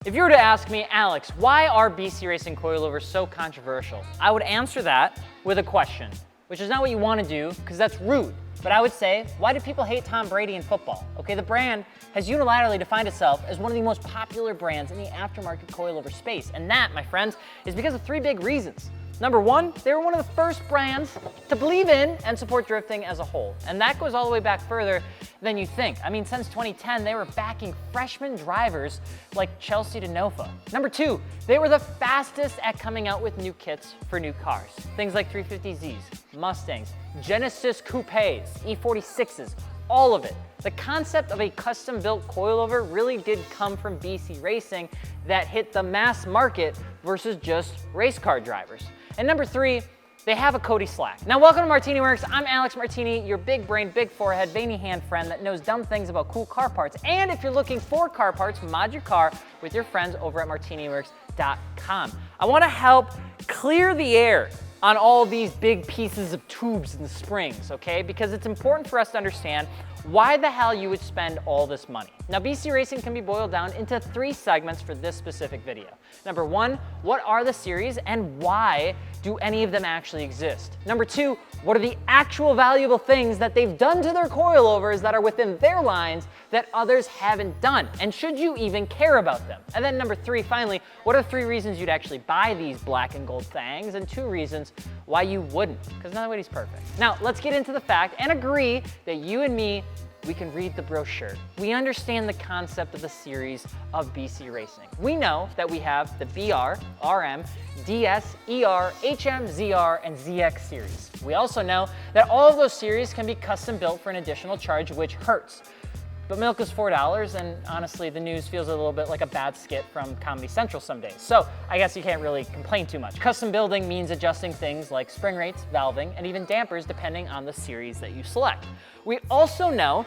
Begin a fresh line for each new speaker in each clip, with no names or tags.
If you were to ask me, Alex, why are BC Racing coilovers so controversial? I would answer that with a question, which is not what you want to do because that's rude. But I would say, why do people hate Tom Brady in football? Okay, the brand has unilaterally defined itself as one of the most popular brands in the aftermarket coilover space. And that, my friends, is because of three big reasons. Number one, they were one of the first brands to believe in and support drifting as a whole. And that goes all the way back further than you think. I mean, since 2010, they were backing freshman drivers like Chelsea DeNofa. Number two, they were the fastest at coming out with new kits for new cars. Things like 350Zs, Mustangs, Genesis Coupes, E46s, all of it. The concept of a custom-built coilover really did come from BC Racing that hit the mass market versus just race car drivers. And number three, they have a Cody Slack. Now welcome to MartiniWorks. I'm Alex Martini, your big brain, big forehead, veiny hand friend that knows dumb things about cool car parts. And if you're looking for car parts, mod your car with your friends over at MartiniWorks.com. I wanna help clear the air on all these big pieces of tubes and springs, okay? Because it's important for us to understand why the hell you would spend all this money. Now, BC Racing can be boiled down into three segments for this specific video. Number one, what are the series and why do any of them actually exist? Number two, what are the actual valuable things that they've done to their coilovers that are within their lines that others haven't done? And should you even care about them? And then number three, finally, what are three reasons you'd actually buy these black and gold things and two reasons why you wouldn't? Because nobody's perfect. Now, let's get into the fact and agree that you and me, we can read the brochure. We understand the concept of the series of BC Racing. We know that we have the BR, RM, DS, ER, HM, ZR, and ZX series. We also know that all of those series can be custom built for an additional charge, which hurts. But milk is $4, and honestly, the news feels a little bit like a bad skit from Comedy Central some days. So I guess you can't really complain too much. Custom building means adjusting things like spring rates, valving, and even dampers depending on the series that you select. We also know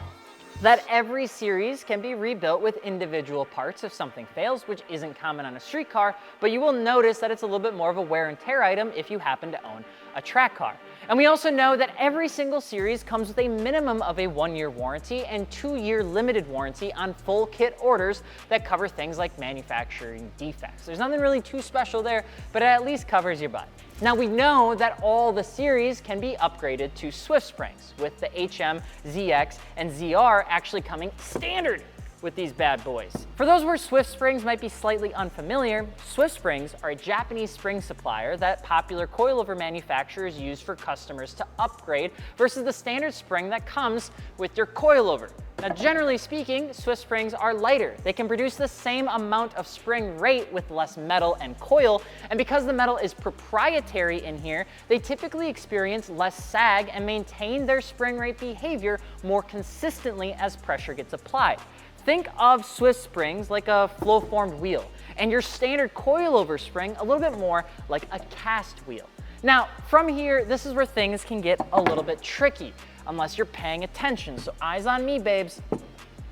that every series can be rebuilt with individual parts if something fails, which isn't common on a street car, but you will notice that it's a little bit more of a wear and tear item if you happen to own a track car. And we also know that every single series comes with a minimum of a 1-year warranty and 2-year limited warranty on full kit orders that cover things like manufacturing defects. There's nothing really too special there, but it at least covers your butt. Now we know that all the series can be upgraded to Swift springs, with the HM, ZX, and ZR actually coming standard with these bad boys. For those where Swift springs might be slightly unfamiliar, Swift springs are a Japanese spring supplier that popular coilover manufacturers use for customers to upgrade versus the standard spring that comes with your coilover. Now, generally speaking, Swift springs are lighter. They can produce the same amount of spring rate with less metal and coil, and because the metal is proprietary in here, they typically experience less sag and maintain their spring rate behavior more consistently as pressure gets applied. Think of Swift springs like a flow-formed wheel, and your standard coilover spring a little bit more like a cast wheel. Now, from here, this is where things can get a little bit tricky, unless you're paying attention. So eyes on me, babes,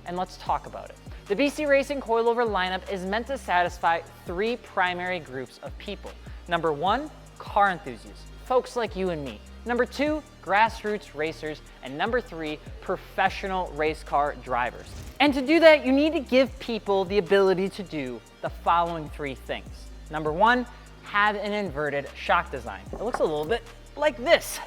and let's talk about it. The BC Racing coilover lineup is meant to satisfy three primary groups of people. Number one, car enthusiasts, folks like you and me. Number two, grassroots racers, and number three, professional race car drivers. And to do that, you need to give people the ability to do the following three things. Number one, have an inverted shock design. It looks a little bit like this.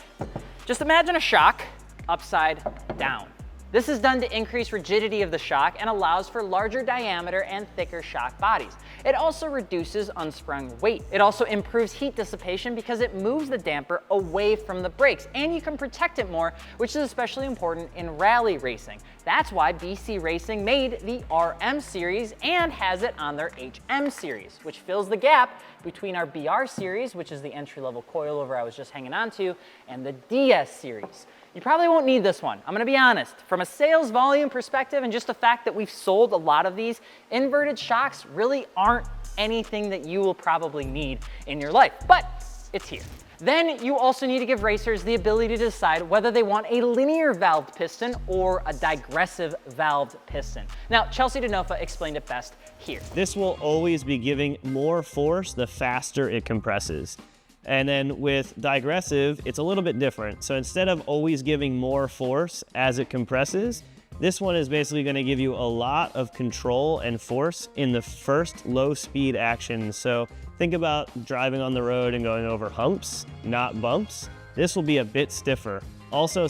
Just imagine a shock upside down. This is done to increase rigidity of the shock and allows for larger diameter and thicker shock bodies. It also reduces unsprung weight. It also improves heat dissipation because it moves the damper away from the brakes, and you can protect it more, which is especially important in rally racing. That's why BC Racing made the RM series and has it on their HM series, which fills the gap between our BR series, which is the entry-level coilover I was just hanging on to, and the DS series. You probably won't need this one. I'm gonna be honest. From a sales volume perspective and just the fact that we've sold a lot of these, inverted shocks really aren't anything that you will probably need in your life, but it's here. Then you also need to give racers the ability to decide whether they want a linear valved piston or a digressive valved piston. Now, Chelsea DeNofa explained it best here.
This will always be giving more force the faster it compresses. And then with digressive, it's a little bit different. So instead of always giving more force as it compresses, This one is basically going to give you a lot of control and force in the first low speed action. So think about driving on the road and going over humps, not bumps. This will be a bit stiffer. Also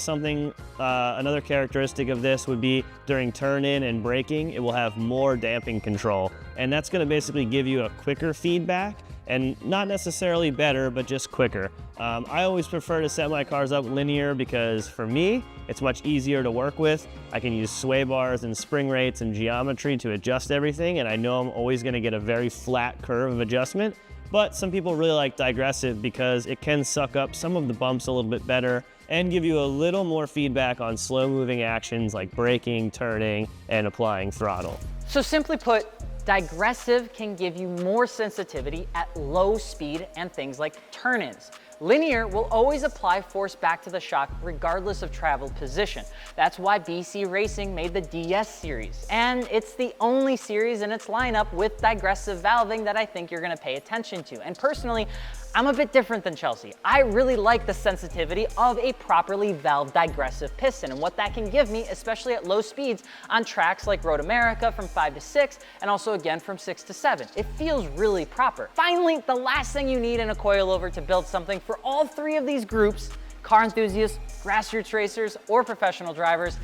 another characteristic of this would be during turn in and braking, it will have more damping control. And that's going to basically give you a quicker feedback, and not necessarily better, but just quicker. I always prefer to set my cars up linear because for me, it's much easier to work with. I can use sway bars and spring rates and geometry to adjust everything, and I know I'm always going to get a very flat curve of adjustment. But some people really like digressive because it can suck up some of the bumps a little bit better and give you a little more feedback on slow moving actions like braking, turning, and applying throttle.
So simply put, digressive can give you more sensitivity at low speed and things like turn-ins. Linear will always apply force back to the shock regardless of travel position. That's why BC Racing made the DS series. And it's the only series in its lineup with digressive valving that I think you're gonna pay attention to. And personally, I'm a bit different than Chelsea. I really like the sensitivity of a properly valved digressive piston and what that can give me, especially at low speeds on tracks like Road America from 5 to 6 and also again from 6 to 7. It feels really proper. Finally, the last thing you need in a coilover to build something for all three of these groups, car enthusiasts, grassroots racers, or professional drivers,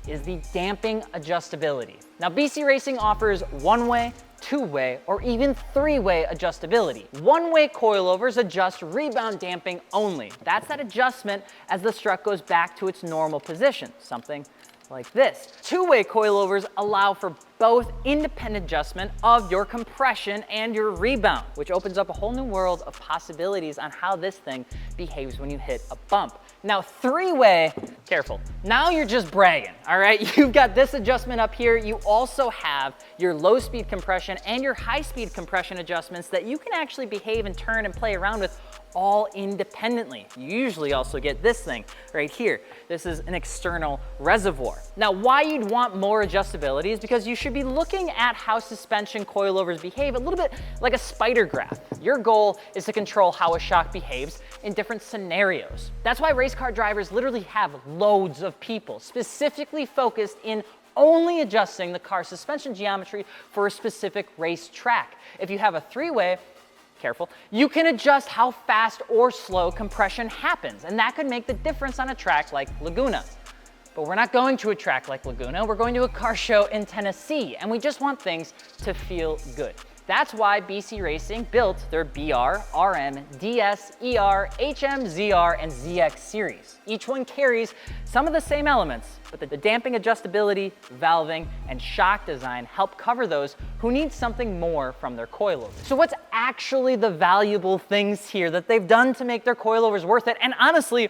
is the damping adjustability. Now, BC Racing offers one-way, two-way, or even three-way adjustability. One-way coilovers adjust rebound damping only. That's that adjustment as the strut goes back to its normal position, something like this. Two-way coilovers allow for both independent adjustment of your compression and your rebound, which opens up a whole new world of possibilities on how this thing behaves when you hit a bump. Now, three-way, careful, now you're just bragging, all right? You've got this adjustment up here. You also have your low-speed compression and your high-speed compression adjustments that you can actually behave and turn and play around with all independently. You usually also get this thing right here. This is an external reservoir. Now, why you'd want more adjustability is because you should be looking at how suspension coilovers behave a little bit like a spider graph. Your goal is to control how a shock behaves in different scenarios. That's why race car drivers literally have loads of people specifically focused in only adjusting the car's suspension geometry for a specific race track. If you have a three-way, careful, you can adjust how fast or slow compression happens, and that could make the difference on a track like Laguna. But we're not going to a track like Laguna, we're going to a car show in Tennessee, and we just want things to feel good. That's why BC Racing built their BR, RM, DS, ER, HM, ZR, and ZX series. Each one carries some of the same elements, but the damping adjustability, valving, and shock design help cover those who need something more from their coilover. So what's actually the valuable things here that they've done to make their coilovers worth it? And honestly,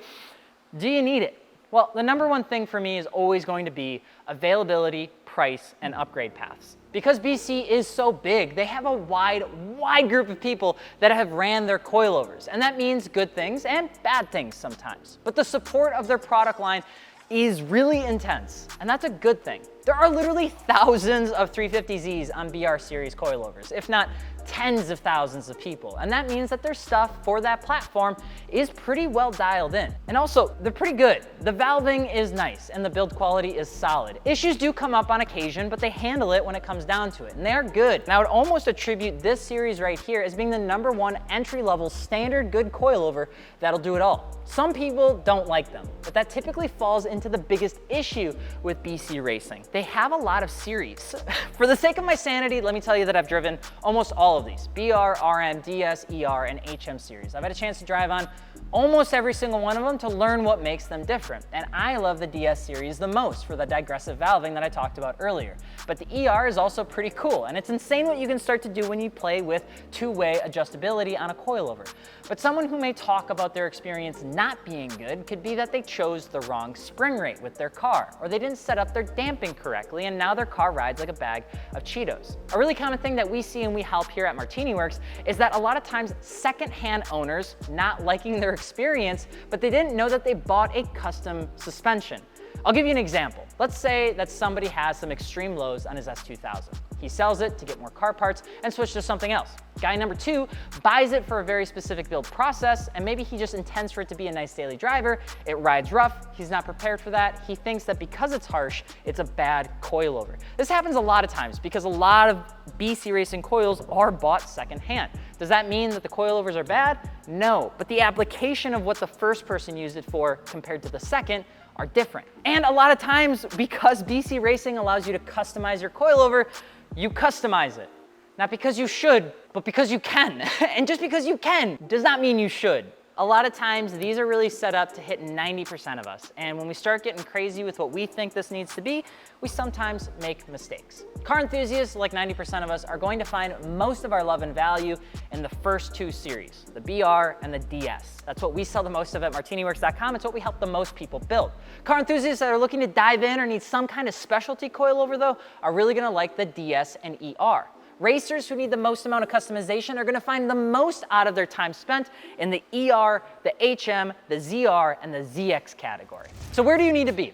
do you need it? Well, the number one thing for me is always going to be availability, price, and upgrade paths. Because BC is so big, they have a wide group of people that have ran their coilovers. And that means good things and bad things sometimes. But the support of their product line is really intense, and that's a good thing. There are literally thousands of 350Zs on BR series coilovers, if not tens of thousands of people. And that means that their stuff for that platform is pretty well dialed in. And also, they're pretty good. The valving is nice and the build quality is solid. Issues do come up on occasion, but they handle it when it comes down to it, and they're good. And I would almost attribute this series right here as being the #1 entry-level standard good coilover that'll do it all. Some people don't like them, but that typically falls into the biggest issue with BC Racing. They have a lot of series. For the sake of my sanity, let me tell you that I've driven almost all of these, BR, RM, DS, ER, and HM series. I've had a chance to drive on almost every single one of them to learn what makes them different. And I love the DS series the most for the digressive valving that I talked about earlier. But the ER is also pretty cool, and it's insane what you can start to do when you play with two-way adjustability on a coilover. But someone who may talk about their experience not being good could be that they chose the wrong spring rate with their car, or they didn't set up their damping correctly, and now their car rides like a bag of Cheetos. A really common thing that we see and we help here at MartiniWorks is that a lot of times secondhand owners not liking their experience, but they didn't know that they bought a custom suspension. I'll give you an example. Let's say that somebody has some extreme lows on his S2000. He sells it to get more car parts and switch to something else. Guy number 2 buys it for a very specific build process, and maybe he just intends for it to be a nice daily driver. It rides rough, he's not prepared for that. He thinks that because it's harsh, it's a bad coilover. This happens a lot of times because a lot of BC racing coils are bought secondhand. Does that mean that the coilovers are bad? No, but the application of what the first person used it for compared to the second are different. And a lot of times, because BC Racing allows you to customize your coilover, you customize it. Not because you should, but because you can. And just because you can does not mean you should. A lot of times, these are really set up to hit 90% of us. And when we start getting crazy with what we think this needs to be, we sometimes make mistakes. Car enthusiasts, like 90% of us, are going to find most of our love and value in the first 2 series, the BR and the DS. That's what we sell the most of at MartiniWorks.com. It's what we help the most people build. Car enthusiasts that are looking to dive in or need some kind of specialty coilover, though, are really gonna like the DS and ER. Racers who need the most amount of customization are gonna find the most out of their time spent in the ER, the HM, the ZR, and the ZX category. So where do you need to be?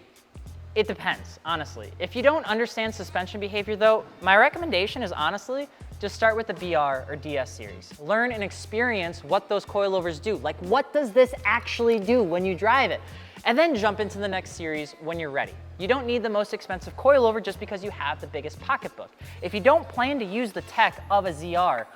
It depends, honestly. If you don't understand suspension behavior though, my recommendation is honestly, just start with the BR or DS series. Learn and experience what those coilovers do. Like, what does this actually do when you drive it? And then jump into the next series when you're ready. You don't need the most expensive coilover just because you have the biggest pocketbook. If you don't plan to use the tech of a ZR,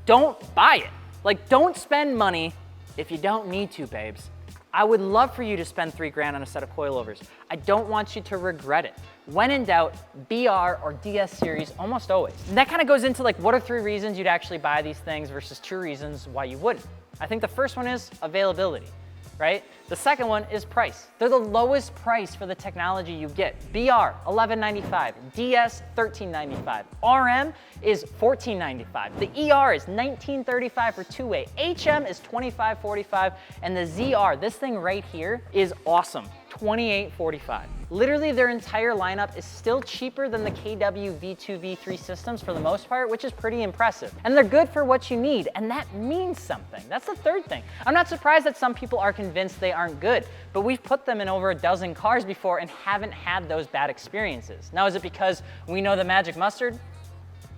don't buy it. Like, don't spend money if you don't need to, babes. I would love for you to spend $3 on a set of coilovers. I don't want you to regret it. When in doubt, BR or DS series almost always. And that kind of goes into like, what are 3 reasons you'd actually buy these things versus 2 reasons why you wouldn't? I think the first one is availability, right? The second one is price. They're the lowest price for the technology you get. BR, $11.95, DS, $13.95, RM is $14.95, the ER is $19.35 for 2-way, HM is $25.45, and the ZR, this thing right here, is awesome, $28.45. Literally their entire lineup is still cheaper than the KW V2, V3 systems for the most part, which is pretty impressive. And they're good for what you need, and that means something. That's the third thing. I'm not surprised that some people are convinced they aren't good, but we've put them in over a dozen cars before and haven't had those bad experiences. Now, is it because we know the magic mustard?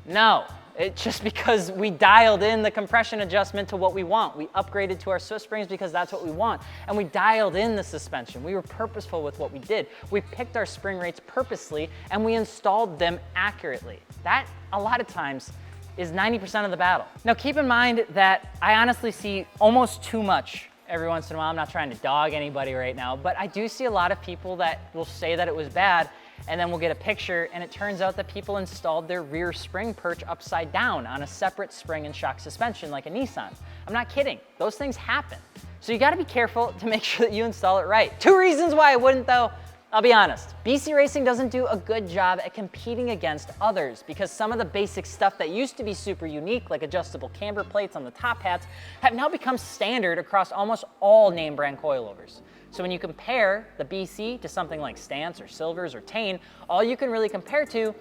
No. It's just because we dialed in the compression adjustment to what we want. We upgraded to our Swift springs because that's what we want. And we dialed in the suspension. We were purposeful with what we did. We picked our spring rates purposely and we installed them accurately. That, a lot of times, is 90% of the battle. Now keep in mind that I honestly see almost too much every once in a while. I'm not trying to dog anybody right now, but I do see a lot of people that will say that it was bad, and then we'll get a picture and it turns out that people installed their rear spring perch upside down on a separate spring and shock suspension like a Nissan. I'm not kidding, those things happen. So you gotta be careful to make sure that you install it right. 2 reasons why I wouldn't though. I'll be honest, BC Racing doesn't do a good job at competing against others because some of the basic stuff that used to be super unique, like adjustable camber plates on the top hats, have now become standard across almost all name brand coilovers. So when you compare the BC to something like Stance or Silvers or Tane, all you can really compare to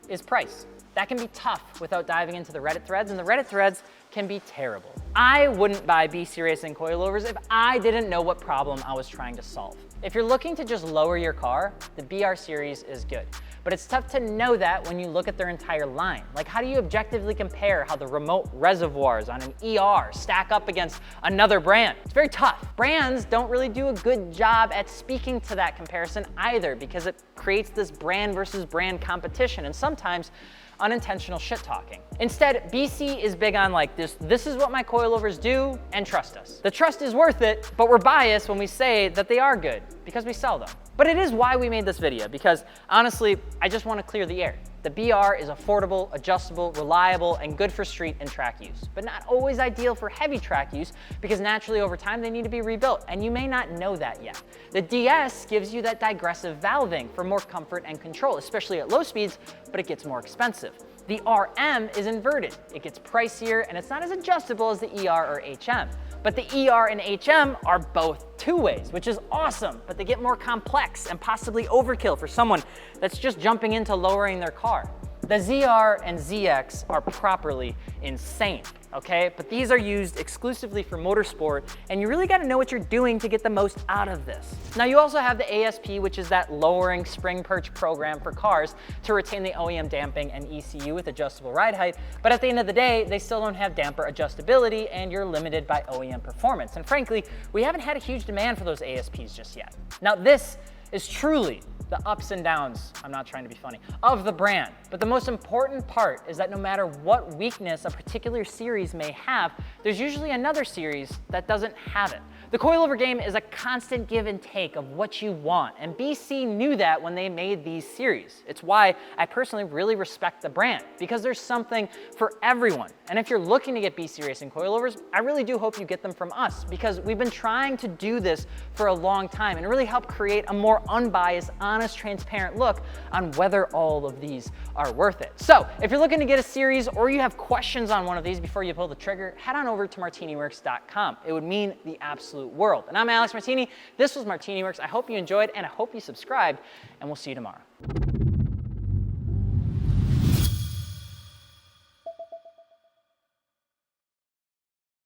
is price. That can be tough without diving into the Reddit threads, and the Reddit threads can be terrible. I wouldn't buy BC Racing coilovers if I didn't know what problem I was trying to solve. If you're looking to just lower your car, the BR series is good. But it's tough to know that when you look at their entire line. Like, how do you objectively compare how the remote reservoirs on an ER stack up against another brand? It's very tough. Brands don't really do a good job at speaking to that comparison either because it creates this brand versus brand competition and sometimes unintentional shit talking. Instead, BC is big on like this is what my coilovers do and trust us. The trust is worth it, but we're biased when we say that they are good because we sell them. But it is why we made this video because honestly, I just want to clear the air. The BR is affordable, adjustable, reliable, and good for street and track use, but not always ideal for heavy track use because naturally over time they need to be rebuilt, and you may not know that yet. The DS gives you that digressive valving for more comfort and control, especially at low speeds, but it gets more expensive. The RM is inverted. It gets pricier and it's not as adjustable as the ER or HM. But the ER and HM are both 2-ways, which is awesome, but they get more complex and possibly overkill for someone that's just jumping into lowering their car. The ZR and ZX are properly insane, okay? But these are used exclusively for motorsport, and you really gotta know what you're doing to get the most out of this. Now you also have the ASP, which is that lowering spring perch program for cars to retain the OEM damping and ECU with adjustable ride height, but at the end of the day, they still don't have damper adjustability and you're limited by OEM performance. And frankly, we haven't had a huge demand for those ASPs just yet. Now this is truly the ups and downs, I'm not trying to be funny, of the brand. But the most important part is that no matter what weakness a particular series may have, there's usually another series that doesn't have it. The coilover game is a constant give and take of what you want, and BC knew that when they made these series. It's why I personally really respect the brand, because there's something for everyone. And if you're looking to get BC Racing coilovers, I really do hope you get them from us, because we've been trying to do this for a long time and really help create a more unbiased, honest, transparent look on whether all of these are worth it. So if you're looking to get a series or you have questions on one of these before you pull the trigger, head on over to MartiniWorks.com. It would mean the absolute world. And I'm Alex Martini. This was MartiniWorks. I hope you enjoyed and I hope you subscribed, and we'll see you tomorrow.